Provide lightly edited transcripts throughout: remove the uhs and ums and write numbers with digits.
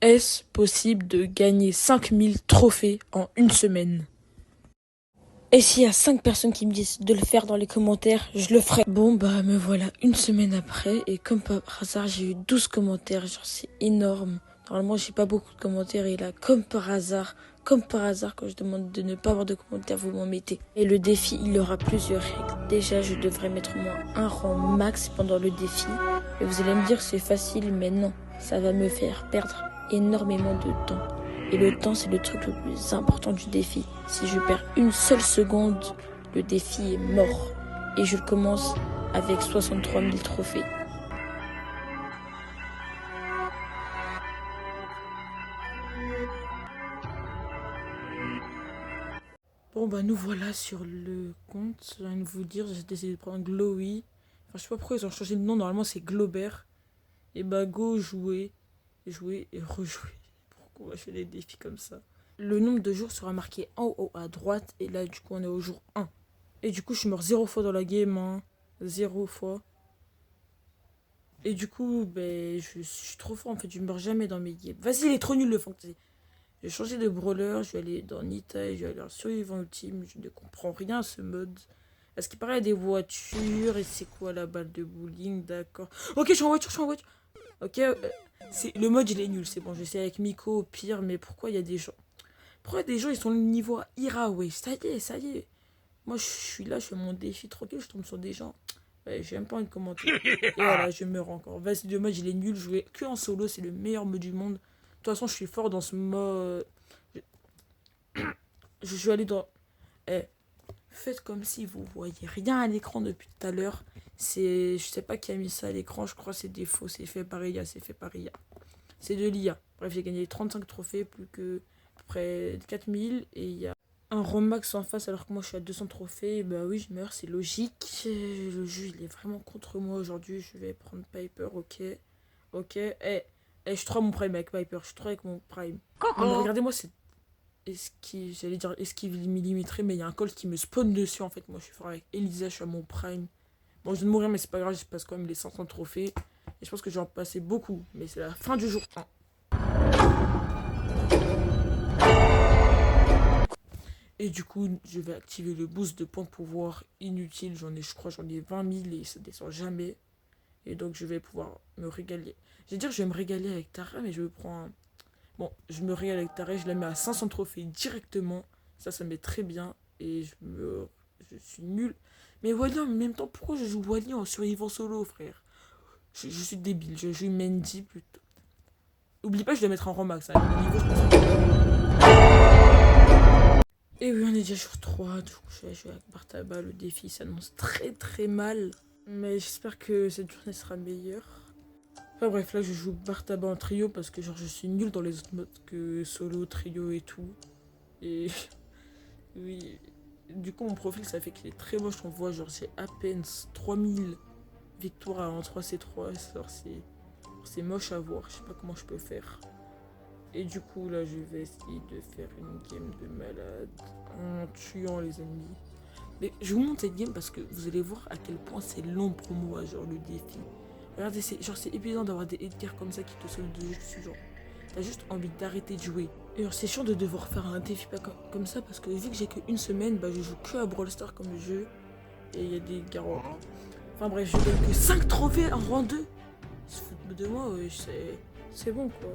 Est-ce possible de gagner 5000 trophées en une semaine? Et s'il y a 5 personnes qui me disent de le faire dans les commentaires, je le ferai. Bon, bah me voilà une semaine après et comme par hasard, j'ai eu 12 commentaires. Genre, c'est énorme. Normalement, j'ai pas beaucoup de commentaires et là, comme par hasard, quand je demande de ne pas avoir de commentaires, vous m'en mettez. Et le défi, il aura plusieurs règles. Déjà, je devrais mettre au moins un rang max pendant le défi. Et vous allez me dire c'est facile, mais non. Ça va me faire perdre énormément de temps. Et le temps, c'est le truc le plus important du défi. Si je perds une seule seconde, le défi est mort. Et je le commence avec 63 000 trophées. Bon, bah nous voilà sur le compte. Je viens de vous dire, j'ai décidé de prendre Glowy. Enfin, je sais pas pourquoi ils ont changé le nom. Normalement, c'est Globert. Et bah, go jouer, jouer et rejouer. Pourquoi je fais des défis comme ça? Le nombre de jours sera marqué en haut à droite. Et là, du coup, on est au jour 1. Et du coup, je suis mort 0 fois dans la game. Hein. 0 fois. Et du coup, ben, je suis trop fort en fait. Je meurs jamais dans mes games. Vas-y, il est trop nul le fantasy. Je vais changer de brawler. Je vais aller dans Nita et je vais aller en survivant ultime. Je ne comprends rien à ce mode. Est-ce qu'il paraît à des voitures? Et c'est quoi la balle de bowling? D'accord. Ok, je suis en voiture, je suis en voiture. Ok, le mode il est nul, c'est bon, j'essaie avec Miko au pire, mais pourquoi il y a des gens? Pourquoi des gens ils sont le niveau à Iraway? Ça y est, ça y est. Moi je suis là, je fais mon défi tranquille, je tombe sur des gens. Ouais, j'ai même pas envie de commenter. Et voilà, je meurs encore. Vas-y, le mode il est nul, jouer que en solo, c'est le meilleur mode du monde. De toute façon, je suis fort dans ce mode. Je suis allé dans. Eh, faites comme si vous voyez rien à l'écran depuis tout à l'heure. C'est. Je sais pas qui a mis ça à l'écran, je crois que c'est des faux. C'est fait par IA, c'est fait par IA. C'est de l'IA. Bref, j'ai gagné 35 trophées, plus que à peu près 4000. Et il y a un Romax en face alors que moi je suis à 200 trophées. Et bah oui, je meurs, c'est logique. Le jeu il est vraiment contre moi aujourd'hui. Je vais prendre Piper, ok. Ok. Je suis trop à mon prime avec Piper. Je suis trop avec mon prime. Non, mais regardez-moi, c'est esquive. J'allais dire esquive millimétré, mais il y a un colt qui me spawn dessus en fait. Moi je suis fort avec Elisa, je suis à mon prime. Bon, je viens de mourir, mais c'est pas grave, je passe quand même les 500 trophées. Et je pense que je vais en passer beaucoup. Mais c'est la fin du jour 1. Et du coup, je vais activer le boost de points de pouvoir inutile. Je crois, j'en ai 20 000 et ça descend jamais. Et donc, je vais pouvoir me régaler. Je vais dire, je vais me régaler avec Tara, mais je vais prendre un. Bon, je me régale avec Tara, je la mets à 500 trophées directement. Ça met très bien. Et je suis nul. Mais Wally, en même temps, pourquoi je joue Wally en survivant solo, frère? Je suis débile, je joue Mandy plutôt. Oublie pas, je dois mettre en rang max. Hein. Le niveau, je pense. Et oui, on est déjà sur 3. Du coup, je vais jouer avec Bartaba. Le défi s'annonce très très mal. Mais j'espère que cette journée sera meilleure. Enfin bref, là je joue Bartaba en trio parce que genre je suis nul dans les autres modes que solo, trio et tout. Et oui, du coup mon profil ça fait qu'il est très moche. On voit genre j'ai à peine 3000 victoires en 3C3. C'est moche à voir. Je sais pas comment je peux faire. Et du coup, là, je vais essayer de faire une game de malade en tuant les ennemis. Mais je vous montre cette game parce que vous allez voir à quel point c'est long pour moi, genre le défi. Regardez, c'est épuisant d'avoir des Edgar comme ça qui te sauvent de jeu. Genre, t'as juste envie d'arrêter de jouer. Et alors, c'est chiant de devoir faire un défi pas comme ça parce que vu que j'ai qu'une semaine, bah, je joue que à Brawl Stars comme jeu. Et il y a des garots. Enfin bref, je gagne que 5 trophées en rang 2. Ils se foutent de moi, ouais, c'est bon quoi.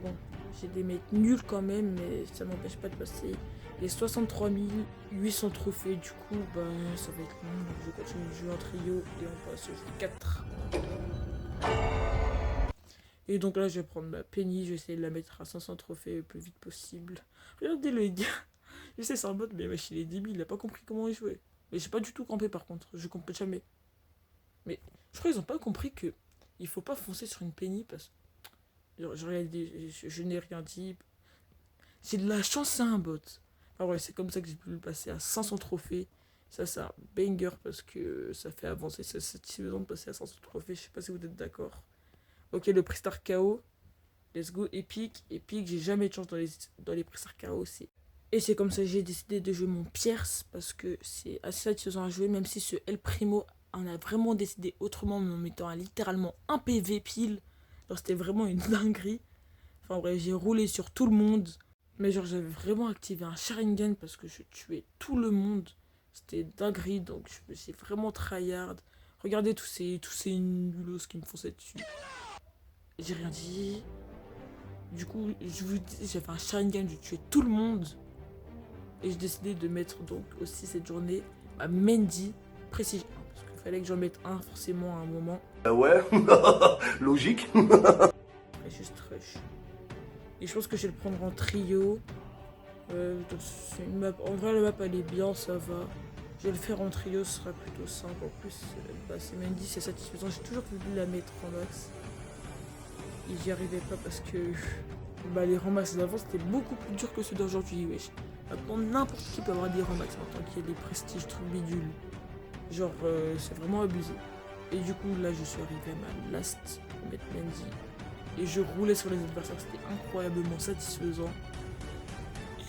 Bon, j'ai des mecs nuls quand même, mais ça m'empêche pas de passer les 63 800 trophées. Du coup, bah, ça va être long. Je continue de jouer en trio et on passe au jeu 4. Et donc là, je vais prendre ma Penny, je vais essayer de la mettre à 500 trophées le plus vite possible. Regardez le gars. Je sais, c'est un bot, mais il est débile, il a pas compris comment il jouait. Mais j'ai pas du tout campé par contre, je campe jamais. Mais je crois qu'ils ont pas compris que il faut pas foncer sur une Penny parce que je n'ai rien dit. C'est de la chance, c'est un bot. Enfin ouais, c'est comme ça que j'ai pu le passer à 500 trophées. Ça, c'est un banger parce que ça fait avancer. C'est satisfaisant de passer à 500 trophées. Je sais pas si vous êtes d'accord. Ok, le Pristar KO. Let's go, Epic. Epic, j'ai jamais de chance dans les Pristar KO. Et c'est comme ça que j'ai décidé de jouer mon Pierce parce que c'est assez satisfaisant à jouer, même si ce El Primo en a vraiment décidé autrement en mettant littéralement un PV pile. Alors c'était vraiment une dinguerie. Enfin bref, j'ai roulé sur tout le monde. Mais genre, j'avais vraiment activé un Sharingan parce que je tuais tout le monde. C'était dinguerie, donc je me suis vraiment tryhard. Regardez tous ces nulos qui me fonçaient dessus. J'ai rien dit. Du coup, je vous dis, j'ai fait un Sharingan, j'ai tué tout le monde. Et j'ai décidé de mettre donc aussi cette journée à Mendy Prestige 1. Parce qu'il fallait que j'en mette un forcément à un moment. Ouais, logique. Après, juste rush. Et je pense que je vais le prendre en trio. C'est une map. En vrai, la map elle est bien, ça va. Je vais le faire en trio, ce sera plutôt simple. En plus, c'est Mendy, c'est satisfaisant. J'ai toujours voulu la mettre en max. Et j'y arrivais pas parce que les rangs max d'avant c'était beaucoup plus dur que ceux d'aujourd'hui, wesh. Maintenant, n'importe qui peut avoir des rangs max maintenant qu'il y a des prestiges trucs bidules. Genre, c'est vraiment abusé. Et du coup, là, je suis arrivé à ma last pour mettre Mendy. Et je roulais sur les adversaires, c'était incroyablement satisfaisant.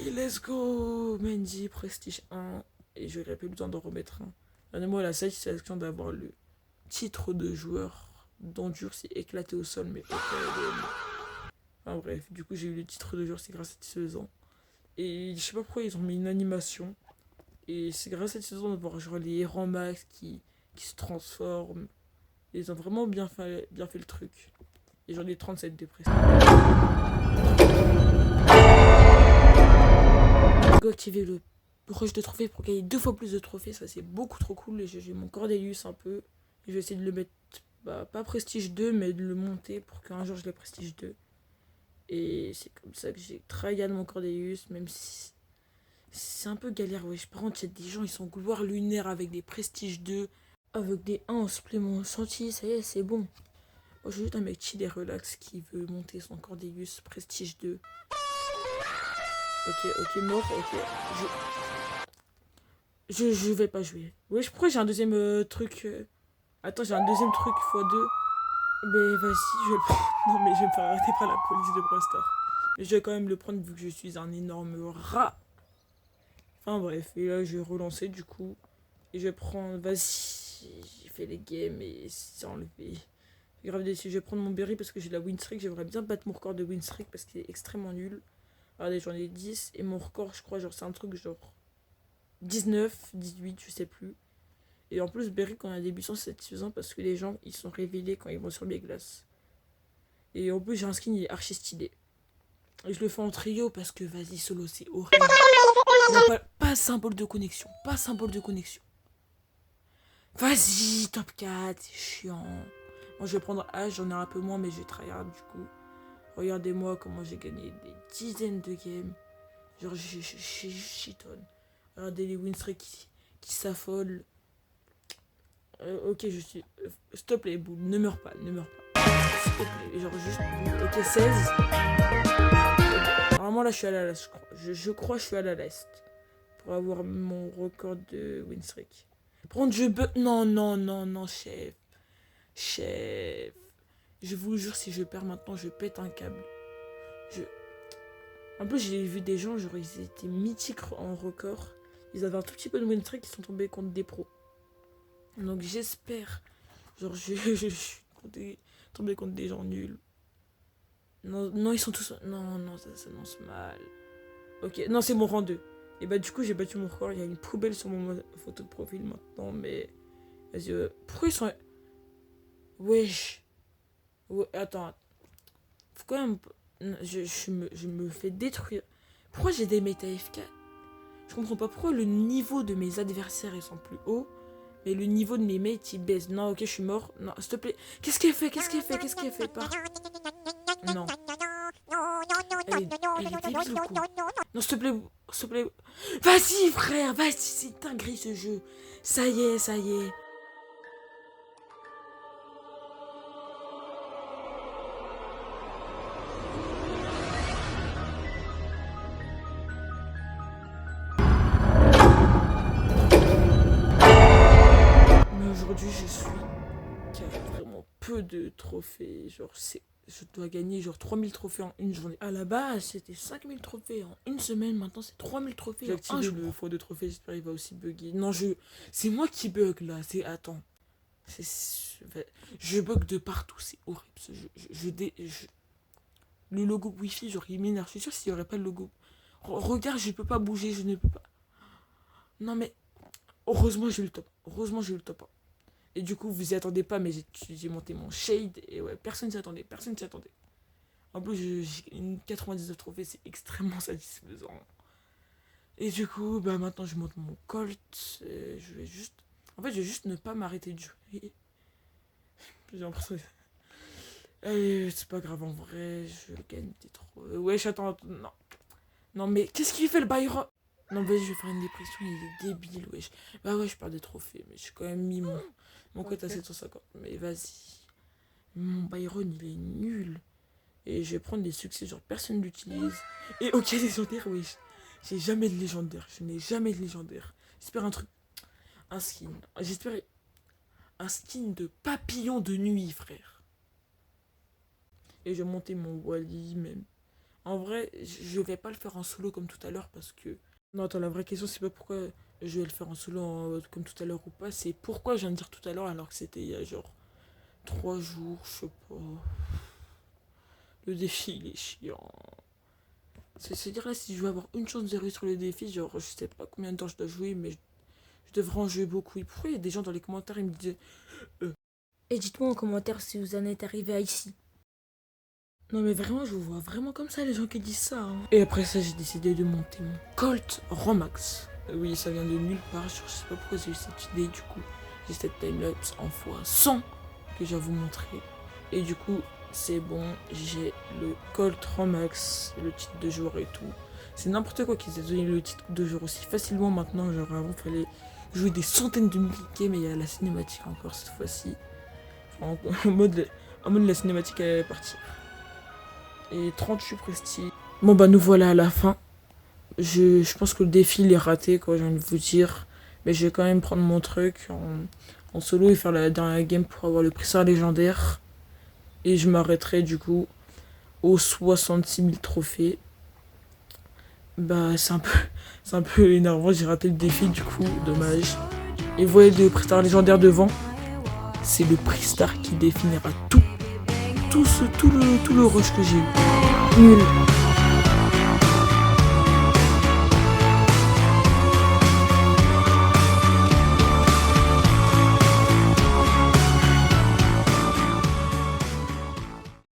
Et let's go Mendy, Prestige 1. Et j'aurais pas eu le temps d'en remettre un. Donnez-moi la satisfaction d'avoir le titre de joueur d'endurci éclaté au sol, mais pas enfin bref, du coup j'ai eu le titre de joueur, c'est grâce à Satisfaisant. Et je sais pas pourquoi ils ont mis une animation. Et c'est grâce à Satisfaisant de voir genre les héros max qui se transforment. Et ils ont vraiment bien fait le truc. Et j'en ai 37 de prestige. J'ai activé le rush de trophées pour gagner 2 fois plus de trophées, ça c'est beaucoup trop cool. Et j'ai mon Cordelius un peu. Et je vais essayer de le mettre, pas prestige 2, mais de le monter pour qu'un jour je l'ai prestige 2. Et c'est comme ça que j'ai tryhard mon Cordelius, même si c'est un peu galère. Wesh, par contre, il y a des gens, ils sont gloire lunaire avec des prestiges 2, avec des 1 en supplément senti, ça y est, c'est bon. Moi, j'ai juste un mec chill et relax qui veut monter son Cordelius prestige 2. Ok, mort, ok. Je vais pas jouer. Wesh, pourquoi j'ai un deuxième truc Attends, j'ai un deuxième truc x2. Mais vas-y, je vais le prendre. Non, mais je vais me faire arrêter par la police de Brawl Stars. Mais je vais quand même le prendre vu que je suis un énorme rat. Enfin bref, et là je vais relancer du coup. Et je vais prendre. Vas-y, j'ai fait les games et c'est enlevé. Je suis grave déçu. Je vais prendre mon berry parce que j'ai la win streak. J'aimerais bien battre mon record de win streak parce qu'il est extrêmement nul. Regardez, j'en ai 10. Et mon record, je crois, genre c'est un truc genre 19, 18, je sais plus. Et en plus, Berry, quand on a des buissons, c'est satisfaisant parce que les gens, ils sont révélés quand ils vont sur mes glaces. Et en plus, j'ai un skin, il est archi stylé. Et je le fais en trio parce que, vas-y, solo, c'est horrible. Non, pas symbole de connexion. Pas symbole de connexion. Vas-y, top 4, c'est chiant. Moi, je vais prendre H, j'en ai un peu moins, mais je vais tryhard du coup. Regardez-moi comment j'ai gagné des dizaines de games. Genre, j'ai chitonne. Regardez les win streaks qui s'affolent. Ok, je suis. S'il te plaît, boule, ne meurs pas. S'il te plaît, genre juste. Ok, 16. Okay. Normalement, là, je suis à la last, je crois. Je crois que je suis à la last. Pour avoir mon record de win streak. Par contre, je bug. Non, chef. Je vous jure, si je perds maintenant, je pète un câble. En plus, j'ai vu des gens, genre, ils étaient mythiques en record. Ils avaient un tout petit peu de win streak, ils sont tombés contre des pros. Donc j'espère. Genre je suis tombé contre des gens nuls. Non, ils sont tous. Non, ça s'annonce mal. Ok, non, c'est mon rang 2. Et bah du coup j'ai battu mon record. Il y a une poubelle sur mon photo de profil maintenant. Mais. Vas-y, pourquoi ils sont. Wesh. Ouais, attends. Faut quand même. Je me fais détruire. Pourquoi j'ai des méta FK? Je comprends pas pourquoi le niveau de mes adversaires ils sont plus hauts. Mais le niveau de mes mates il baisse. Non, ok, je suis mort. Non, s'il te plaît. Qu'est-ce qu'elle fait par... Non. Elle est débile ou quoi? Non, s'il te plaît. Vas-y, frère, vas-y, c'est dinguerie ce jeu. Ça y est. Mais aujourd'hui, je suis vraiment peu de trophées. Genre, je dois gagner genre 3000 trophées en une journée. À la base, c'était 5000 trophées en une semaine. Maintenant, c'est 3000 trophées en un jour. J'ai activé le fois de trophées, j'espère qu'il va aussi bugger. Non, c'est moi qui bug là. Attends. Je bug de partout, c'est horrible. Le logo Wi-Fi, genre, il m'énerve. Je suis sûr s'il n'y aurait pas le logo. Regarde, je peux pas bouger, je ne peux pas. Non, mais heureusement, j'ai eu le top. Heureusement, j'ai eu le top 1. Et du coup, vous y attendez pas, mais j'ai monté mon shade. Et ouais, personne s'y attendait. Personne s'y attendait. En plus, j'ai une 99 trophées, c'est extrêmement satisfaisant. Et du coup, bah maintenant, je monte mon Colt. Je vais juste. En fait, je vais juste ne pas m'arrêter de jouer. J'ai l'impression. Allez, c'est pas grave en vrai, je gagne des trop. Ouais, j'attends. Non. Non, mais qu'est-ce qu'il fait le Byron? Non, vas-y, je vais faire une dépression, il est débile, wesh. Bah ouais, je perds des trophées, mais j'ai quand même mis mon code à 750. Mais vas-y. Mon Byron, il est nul. Et je vais prendre des succès, genre personne l'utilise. Et ok, légendaire, wesh. J'ai jamais de légendaire, je n'ai jamais de légendaire. J'espère un truc. Un skin. J'espère un skin de papillon de nuit, frère. Et je vais monter mon Wally même. En vrai, je vais pas le faire en solo comme tout à l'heure parce que... Non, attends, la vraie question, c'est pas pourquoi je vais le faire en solo comme tout à l'heure ou pas. C'est pourquoi je viens de dire tout à l'heure alors que c'était il y a genre 3 jours, je sais pas. Le défi, il est chiant. C'est-à-dire là, si je veux avoir une chance de réussir le défi, genre, je sais pas combien de temps je dois jouer, mais je devrais en jouer beaucoup. Et pourquoi il y a des gens dans les commentaires, ils me disaient... Et dites-moi en commentaire si vous en êtes arrivé à ici. Non mais vraiment, je vous vois vraiment comme ça, les gens qui disent ça. Hein. Et après ça, j'ai décidé de monter mon Colt Romax. Oui, ça vient de nulle part, je sais pas pourquoi j'ai eu cette idée, du coup. J'ai cette timelapse en x100 que je vais vous montrer. Et du coup, c'est bon, j'ai le Colt Romax, le titre de joueur et tout. C'est n'importe quoi qu'ils aient donné le titre de joueur aussi facilement maintenant. Genre avant, il fallait jouer des centaines de milliers, mais il y a la cinématique encore cette fois-ci. En mode la cinématique elle est partie. Et 38 prestige. Bon bah nous voilà à la fin. Je pense que le défi il est raté quoi, j'ai envie de vous dire. Mais je vais quand même prendre mon truc en solo et faire la dernière game pour avoir le prix légendaire. Et je m'arrêterai du coup aux 66 000 trophées. Bah c'est un peu énervant, j'ai raté le défi du coup, dommage. Et vous voyez le prix légendaire devant. C'est le prix qui définira tout le rush que j'ai eu. Nul.